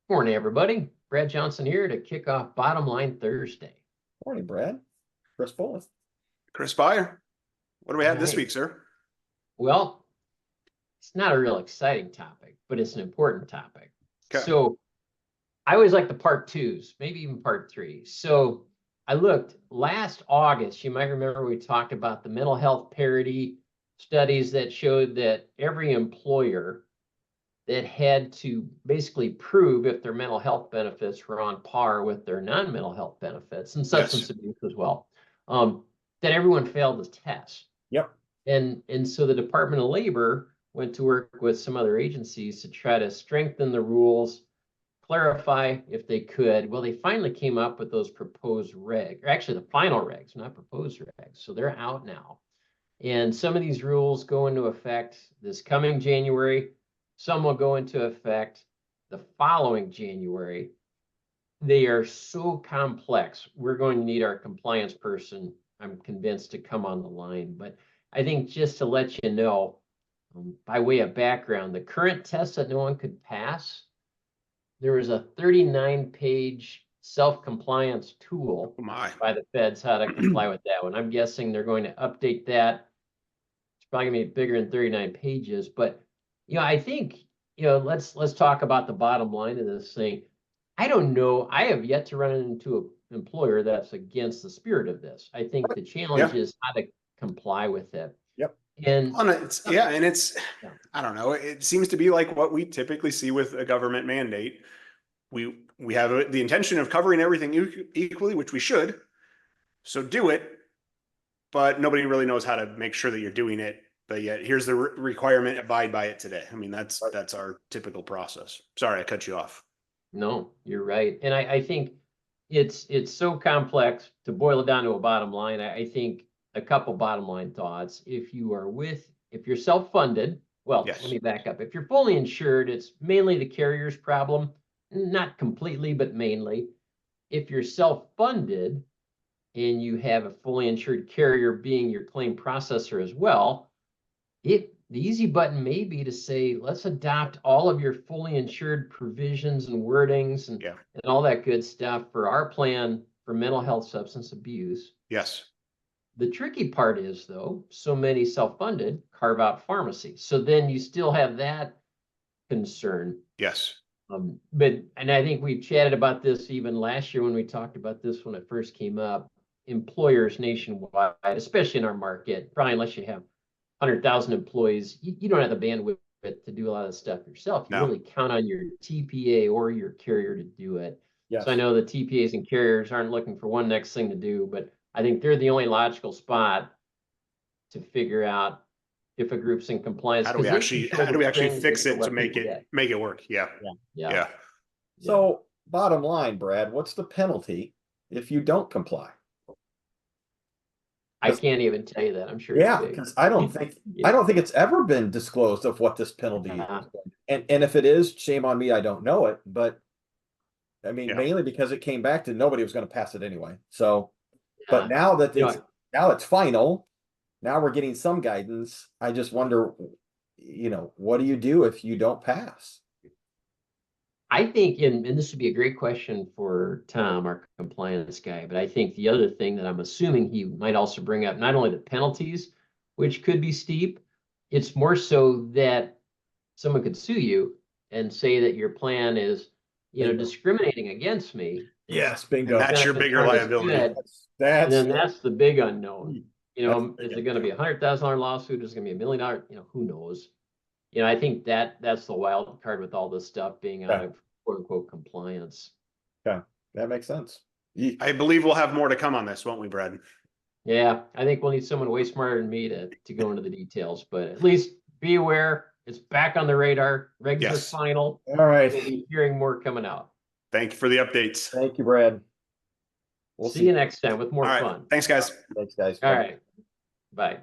Morning, everybody. Brad Johnson here to kick off Bottom Line Thursday. Morning, Brad. Chris Bullis. Chris Byer. What do we have this week, sir? Well, it's not a real exciting topic, but it's an important topic. Okay. So I always like the part twos, maybe even part three. So I looked last August, you might remember we talked about the mental health parity studies that showed that every employer that had to basically prove if their mental health benefits were on par with their non-mental health benefits and substance abuse as well, that everyone failed the test. Yep. And so the Department of Labor went to work with some other agencies to try to strengthen the rules, clarify if they could. Well, they finally came up with those proposed regs, or actually the final regs, not proposed regs. So they're out now. And some of these rules go into effect this coming January. Some will go into effect the following January. They are so complex. We're going to need our compliance person, I'm convinced, to come on the line. But I think just to let you know, by way of background, the current test that no one could pass, there was a 39-page self-compliance tool by the feds how to comply with that one. I'm guessing they're going to update that. It's probably gonna be bigger than 39 pages, but I think, let's talk about the bottom line of this thing. I don't know. I have yet to run into an employer that's against the spirit of this. I think the challenge is how to comply with it. Yep. And I don't know. It seems to be like what we typically see with a government mandate. We have the intention of covering everything equally, which we should. So do it, but nobody really knows how to make sure that you're doing it. But yet, here's the requirement: abide by it today. I mean, that's our typical process. Sorry, I cut you off. No, you're right. And I think it's so complex to boil it down to a bottom line. I think a couple bottom line thoughts. If you're self-funded, well, yes. Let me back up. If you're fully insured, it's mainly the carrier's problem, not completely, but mainly. If you're self-funded and you have a fully insured carrier being your claim processor as well, the easy button may be to say, let's adopt all of your fully insured provisions and wordings and all that good stuff for our plan for mental health substance abuse. Yes. The tricky part is, though, so many self-funded carve out pharmacy. So then you still have that concern. Yes. And I think we chatted about this even last year when we talked about this when it first came up. Employers nationwide, especially in our market, probably unless you have 100,000 employees, you don't have the bandwidth to do a lot of stuff yourself. You really count on your TPA or your carrier to do it. Yes. So I know the TPAs and carriers aren't looking for one next thing to do, but I think they're the only logical spot to figure out if a group's in compliance. How do we actually fix it to make it work? Yeah. So bottom line, Brad, what's the penalty if you don't comply? I can't even tell you that. I'm sure. Yeah, because I don't think it's ever been disclosed of what this penalty is. And if it is, shame on me, I don't know it. But I mean, mainly because it came back to nobody was going to pass it anyway. So, but now that it's final, now we're getting some guidance. I just wonder, what do you do if you don't pass? I think, and this would be a great question for Tom, our compliance guy, but I think the other thing that I'm assuming he might also bring up, not only the penalties, which could be steep, it's more so that someone could sue you and say that your plan is, discriminating against me. Yes, bingo. And that's your bigger liability. And then that's the big unknown. Is it going to be $100,000 lawsuit? Is it going to be $1 million? Who knows? I think that's the wild card with all this stuff being out of quote unquote compliance. Yeah, that makes sense. I believe we'll have more to come on this, won't we, Brad? Yeah, I think we'll need someone way smarter than me to go into the details, but at least be aware it's back on the radar. Regs are final. All right. We'll be hearing more coming out. Thank you for the updates. Thank you, Brad. We'll see you next time with more fun. Thanks, guys. Thanks, guys. All right. Bye.